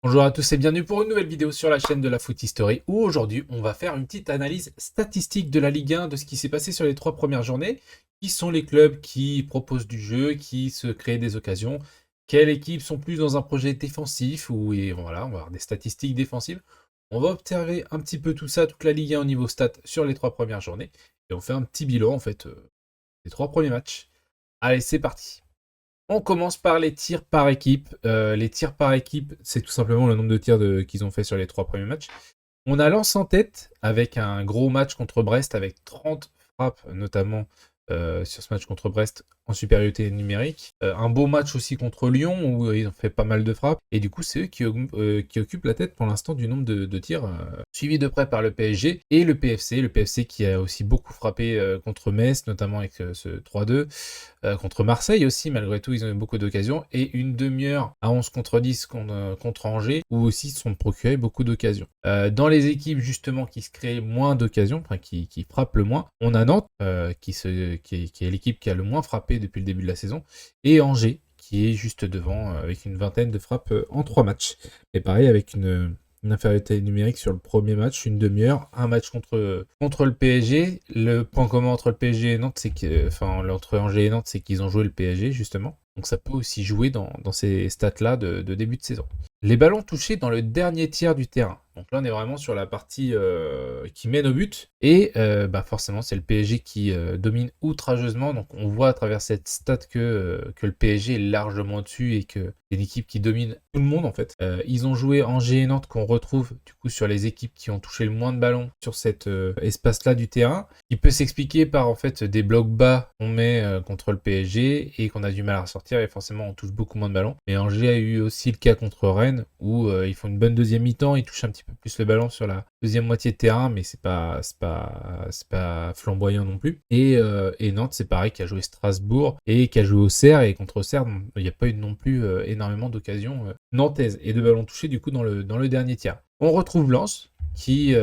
Bonjour à tous et bienvenue pour une nouvelle vidéo sur la chaîne de la Foot History où aujourd'hui on va faire une petite analyse statistique de la Ligue 1, de ce qui s'est passé sur les 3 premières journées, qui sont les clubs qui proposent du jeu, qui se créent des occasions, quelles équipes sont plus dans un projet défensif, et voilà, on va avoir des statistiques défensives. On va observer un petit peu tout ça, toute la Ligue 1 au niveau stats sur les 3 premières journées, et on fait un petit bilan en fait des 3 premiers matchs. Allez, c'est parti. On commence par les tirs par équipe. Les tirs par équipe, c'est tout simplement le nombre de tirs qu'ils ont fait sur les 3 premiers matchs. On a Lens en tête avec un gros match contre Brest avec 30 frappes, notamment sur ce match contre Brest en supériorité numérique. Un beau match aussi contre Lyon où ils ont fait pas mal de frappes. Et du coup, c'est eux qui occupent la tête pour l'instant du nombre de tirs, suivi de près par le PSG et le PFC. Le PFC qui a aussi beaucoup frappé contre Metz, notamment avec ce 3-2. Contre Marseille aussi, malgré tout, ils ont eu beaucoup d'occasions. Et une demi-heure à 11 contre 10 contre Angers, où aussi ils se sont procurés beaucoup d'occasions. Dans les équipes, justement, qui se créent moins d'occasions, enfin qui frappent le moins, on a Nantes, qui est l'équipe qui a le moins frappé depuis le début de la saison, et Angers, qui est juste devant, avec une vingtaine de frappes en 3 matchs. Et pareil, avec une infériorité numérique sur le premier match, une demi-heure, un match contre le PSG. Le point commun entre le PSG et Nantes, c'est que, enfin, entre Angers et Nantes, c'est qu'ils ont joué le PSG, justement. Donc ça peut aussi jouer dans ces stats-là de début de saison. Les ballons touchés dans le dernier tiers du terrain. Donc là, on est vraiment sur la partie qui mène au but. Et forcément, c'est le PSG qui domine outrageusement. Donc on voit à travers cette stat que le PSG est largement au-dessus et que c'est une équipe qui domine tout le monde en fait. Ils ont joué Angers et Nantes qu'on retrouve du coup sur les équipes qui ont touché le moins de ballons sur cet espace-là du terrain. Il peut s'expliquer par en fait des blocs bas qu'on met contre le PSG et qu'on a du mal à ressortir et forcément on touche beaucoup moins de ballons. Mais Angers a eu aussi le cas contre Rennes où ils font une bonne deuxième mi-temps, ils touchent un petit peu plus le ballon sur la deuxième moitié de terrain, mais c'est pas flamboyant non plus. Et Nantes, c'est pareil, qui a joué Strasbourg et qui a joué Auxerre, et contre Auxerre, il n'y a pas eu non plus énormément d'occasions nantaises et de ballons touchés du coup dans le dernier tiers. On retrouve Lens qui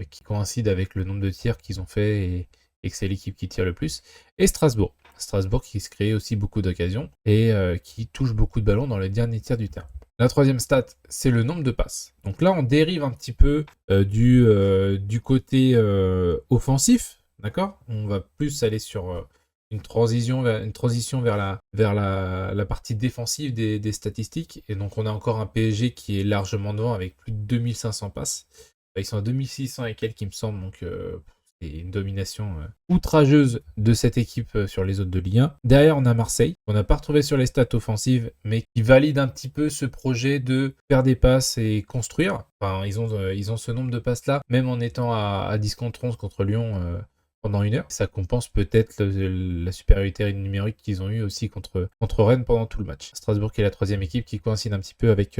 qui coïncide avec le nombre de tirs qu'ils ont fait et que c'est l'équipe qui tire le plus, et Strasbourg. Strasbourg qui se crée aussi beaucoup d'occasions et qui touche beaucoup de ballons dans le dernier tiers du terrain. La troisième stat, c'est le nombre de passes. Donc là, on dérive un petit peu du côté offensif, d'accord? On va plus aller sur une transition vers la partie défensive des statistiques. Et donc, on a encore un PSG qui est largement devant avec plus de 2500 passes. Ils sont à 2600 et quelques, il me semble, donc c'est une domination outrageuse de cette équipe sur les autres de Ligue 1. Derrière, on a Marseille, qu'on n'a pas retrouvé sur les stats offensives, mais qui valide un petit peu ce projet de faire des passes et construire. Enfin, ils ont ce nombre de passes-là, même en étant à 10 contre 11 contre Lyon pendant une heure. Ça compense peut-être la supériorité numérique qu'ils ont eu aussi contre Rennes pendant tout le match. Strasbourg qui est la troisième équipe qui coïncide un petit peu avec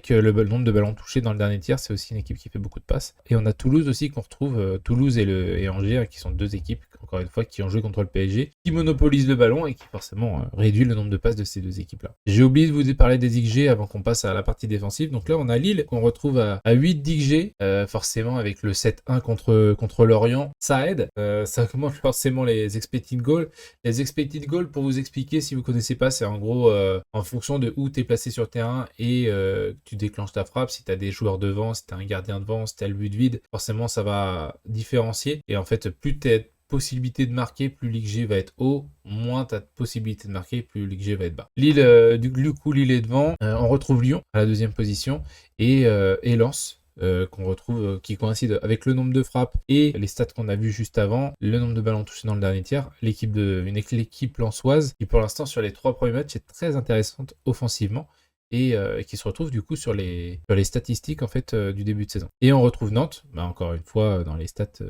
le nombre de ballons touchés dans le dernier tiers. C'est aussi une équipe qui fait beaucoup de passes. Et on a Toulouse aussi qu'on retrouve, Toulouse et Angers, qui sont deux équipes, encore une fois, qui ont joué contre le PSG, qui monopolisent le ballon et qui forcément réduit le nombre de passes de ces deux équipes-là. J'ai oublié de vous parler des XG avant qu'on passe à la partie défensive. Donc là, on a Lille qu'on retrouve à 8 d'XG, forcément avec le 7-1 contre Lorient. Ça aide, ça augmente forcément les expected goals. Les expected goals, pour vous expliquer, si vous ne connaissez pas, c'est en gros en fonction de où tu es placé sur le terrain et tu déclenches ta frappe. Si tu as des joueurs devant, si tu as un gardien devant, si tu as le but vide, forcément ça va différencier. Et en fait, plus tu as possibilité de marquer, plus l'XG va être haut, moins tu as de possibilité de marquer, plus l'XG va être bas. Lille, du coup, Lille est devant. On retrouve Lyon à la deuxième position et Lens. Qu'on retrouve, qui coïncide avec le nombre de frappes et les stats qu'on a vu juste avant, le nombre de ballons touchés dans le dernier tiers. L'équipe lensoise qui pour l'instant sur les 3 premiers matchs est très intéressante offensivement et qui se retrouve du coup sur les statistiques en fait du début de saison. Et on retrouve Nantes, encore une fois dans les stats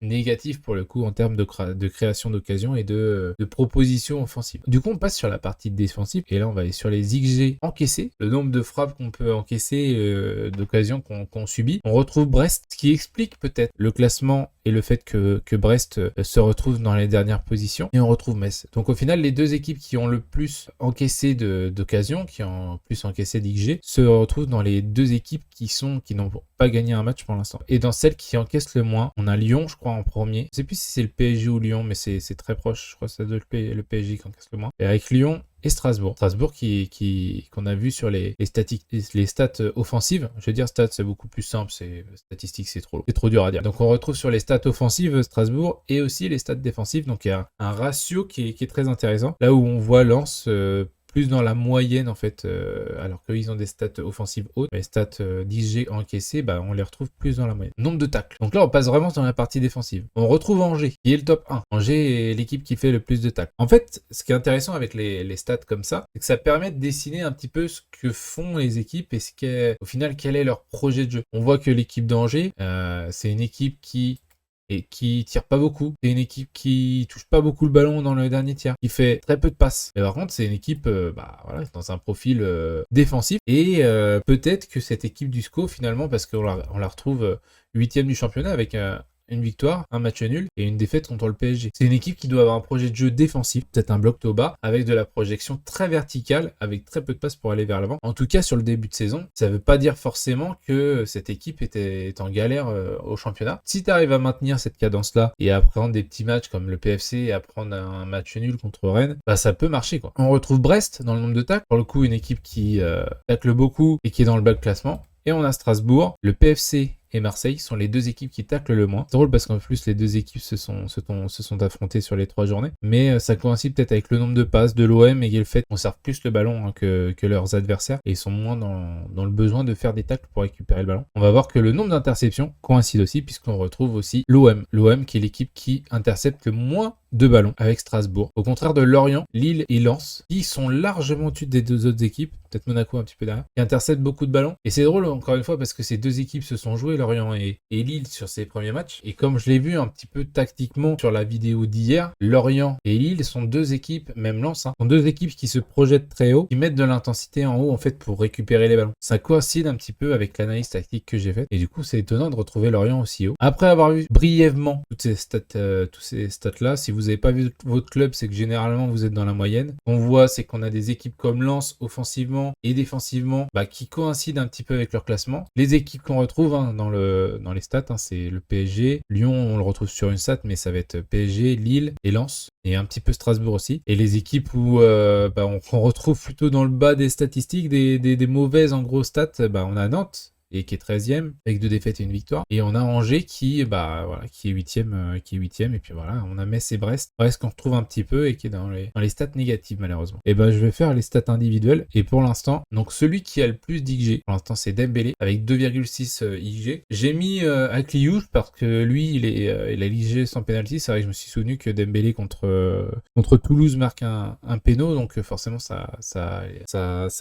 négatif pour le coup en termes de création d'occasion et de propositions offensives. Du coup, on passe sur la partie défensive et là, on va aller sur les XG encaissés, le nombre de frappes qu'on peut encaisser, d'occasions qu'on subit. On retrouve Brest, ce qui explique peut-être le classement et le fait que Brest se retrouve dans les dernières positions. Et on retrouve Metz. Donc au final, les deux équipes qui ont le plus encaissé d'occasions, qui ont le plus encaissé d'XG, se retrouvent dans les deux équipes qui n'ont pas gagné un match pour l'instant. Et dans celles qui encaissent le moins, on a Lyon, je crois, en premier. Je sais plus si c'est le PSG ou Lyon, mais c'est très proche. Je crois que ça doit être le PSG qui encaisse le moins. Et avec Lyon et Strasbourg. Strasbourg qu'on a vu sur les stats offensives. Je veux dire stats, c'est beaucoup plus simple, statistiques, c'est trop dur à dire. Donc on retrouve sur les stats offensives Strasbourg et aussi les stats défensives. Donc il y a un ratio qui est très intéressant. Là où on voit Lens plus dans la moyenne en fait, alors qu'ils ont des stats offensives hautes, les stats d'XG encaissés, on les retrouve plus dans la moyenne. Nombre de tacles. Donc là, on passe vraiment dans la partie défensive. On retrouve Angers, qui est le top 1. Angers est l'équipe qui fait le plus de tacles. En fait, ce qui est intéressant avec les stats comme ça, c'est que ça permet de dessiner un petit peu ce que font les équipes et au final, quel est leur projet de jeu. On voit que l'équipe d'Angers, c'est une équipe qui tire pas beaucoup. C'est une équipe qui touche pas beaucoup le ballon dans le dernier tiers, qui fait très peu de passes. Mais par contre, c'est une équipe dans un profil défensif. Et peut-être que cette équipe du SCO, finalement, parce qu'on la retrouve 8e du championnat avec une victoire, un match nul et une défaite contre le PSG. C'est une équipe qui doit avoir un projet de jeu défensif, peut-être un bloc tout bas, avec de la projection très verticale, avec très peu de passes pour aller vers l'avant. En tout cas, sur le début de saison, ça ne veut pas dire forcément que cette équipe est en galère au championnat. Si tu arrives à maintenir cette cadence-là et à prendre des petits matchs comme le PFC et à prendre un match nul contre Rennes, ça peut marcher, quoi. On retrouve Brest dans le nombre de tacles. Pour le coup, une équipe qui tacle beaucoup et qui est dans le bas de classement. Et on a Strasbourg, le PFC et Marseille sont les deux équipes qui taclent le moins. C'est drôle parce qu'en plus les deux équipes se sont affrontées sur les 3 journées. Mais ça coïncide peut-être avec le nombre de passes de l'OM et le fait qu'on conserve plus le ballon que leurs adversaires et ils sont moins dans le besoin de faire des tacles pour récupérer le ballon. On va voir que le nombre d'interceptions coïncide aussi puisqu'on retrouve aussi l'OM. L'OM qui est l'équipe qui intercepte le moins de ballons avec Strasbourg. Au contraire de Lorient, Lille et Lens qui sont largement au-dessus des deux autres équipes, peut-être Monaco un petit peu derrière, qui interceptent beaucoup de ballons. Et c'est drôle encore une fois parce que ces deux équipes se sont jouées, Lorient et Lille, sur ces premiers matchs. Et comme je l'ai vu un petit peu tactiquement sur la vidéo d'hier, Lorient et Lille sont deux équipes, même Lens, sont deux équipes qui se projettent très haut, qui mettent de l'intensité en haut en fait pour récupérer les ballons. Ça coïncide un petit peu avec l'analyse tactique que j'ai faite. Et du coup, c'est étonnant de retrouver Lorient aussi haut. Après avoir vu brièvement tous ces stats-là, si vous n'avez pas vu votre club, c'est que généralement vous êtes dans la moyenne. Ce qu'on voit, c'est qu'on a des équipes comme Lens offensivement et défensivement qui coïncident un petit peu avec leur classement. Les équipes qu'on retrouve dans les stats, c'est le PSG. Lyon, on le retrouve sur une stat, mais ça va être PSG, Lille et Lens. Et un petit peu Strasbourg aussi. Et les équipes où on retrouve plutôt dans le bas des statistiques, des mauvaises en gros stats, on a Nantes et qui est 13e avec 2 défaites et une victoire. Et on a Angers qui est 8e, et puis voilà, on a Metz et Brest qu'on retrouve un petit peu et qui est dans les stats négatives malheureusement. Et je vais faire les stats individuelles et pour l'instant, donc celui qui a le plus d'XG, pour l'instant c'est Dembélé avec 2,6 XG. J'ai mis Akliouche parce que lui il a l'XG sans penalty. C'est vrai que je me suis souvenu que Dembélé contre Toulouse marque un péno, donc forcément ça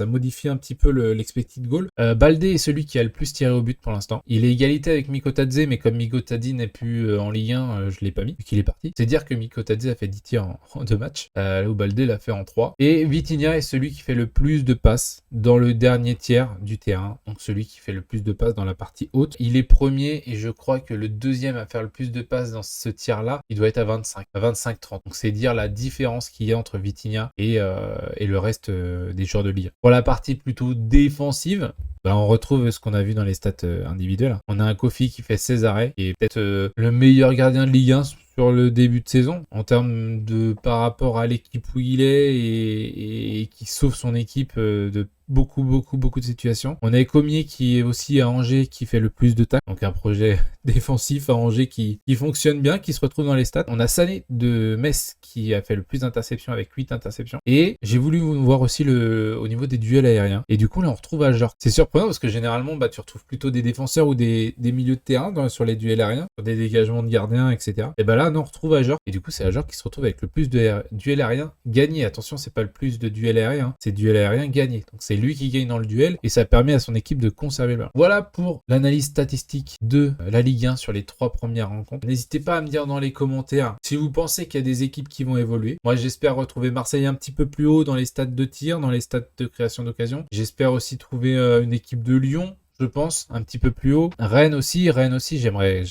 modifie un petit peu l'expected goal. Baldé est celui qui a le plus tiré au but pour l'instant. Il est égalité avec Mikotadze, mais comme Mikotadze n'est plus en Ligue 1, je l'ai pas mis, vu qu'il est parti. C'est dire que Mikotadze a fait 10 tirs en 2 matchs, là où Baldé l'a fait en 3. Et Vitinha est celui qui fait le plus de passes dans le dernier tiers du terrain, donc celui qui fait le plus de passes dans la partie haute. Il est premier, et je crois que le deuxième à faire le plus de passes dans ce tiers-là, il doit être à 25-30. Donc c'est dire la différence qu'il y a entre Vitinha et le reste des joueurs de Ligue 1. Pour la partie plutôt défensive, on retrouve ce qu'on a vu dans les stats individuelles. On a un Kofi qui fait 16 arrêts et peut-être le meilleur gardien de Ligue 1 sur le début de saison en termes de par rapport à l'équipe où il est et qui sauve son équipe de beaucoup de situations. On a Ecomier qui est aussi à Angers qui fait le plus de tacles, donc un projet défensif à Angers qui fonctionne bien, qui se retrouve dans les stats. On a Sané de Metz qui a fait le plus d'interceptions avec 8 interceptions. Et j'ai voulu voir aussi au niveau des duels aériens. Et du coup là on retrouve Ajor. C'est surprenant parce que généralement tu retrouves plutôt des défenseurs ou des milieux de terrain sur les duels aériens, sur des dégagements de gardiens, etc. Et là on retrouve Ajor. Et du coup c'est Ajor qui se retrouve avec le plus de duels aériens gagnés. Attention, c'est pas le plus de duels aériens, c'est duels aériens gagnés. Donc c'est lui qui gagne dans le duel et ça permet à son équipe de conserver le ballon. Voilà pour l'analyse statistique de la Ligue 1 sur les 3 premières rencontres. N'hésitez pas à me dire dans les commentaires si vous pensez qu'il y a des équipes qui vont évoluer. Moi j'espère retrouver Marseille un petit peu plus haut dans les stats de tir, dans les stats de création d'occasion. J'espère aussi trouver une équipe de Lyon, je pense, un petit peu plus haut. Rennes aussi, j'aimerais.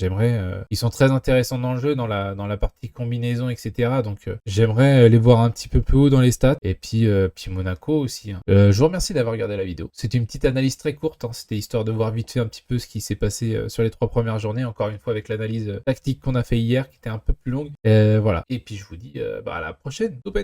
Ils sont très intéressants dans le jeu, dans la partie combinaison, etc. Donc, j'aimerais les voir un petit peu plus haut dans les stats. Et puis Monaco aussi. Je vous remercie d'avoir regardé la vidéo. C'était une petite analyse très courte. C'était histoire de voir vite fait un petit peu ce qui s'est passé sur les 3 premières journées. Encore une fois, avec l'analyse tactique qu'on a fait hier, qui était un peu plus longue. Voilà. Et puis, je vous dis à la prochaine. Toupette.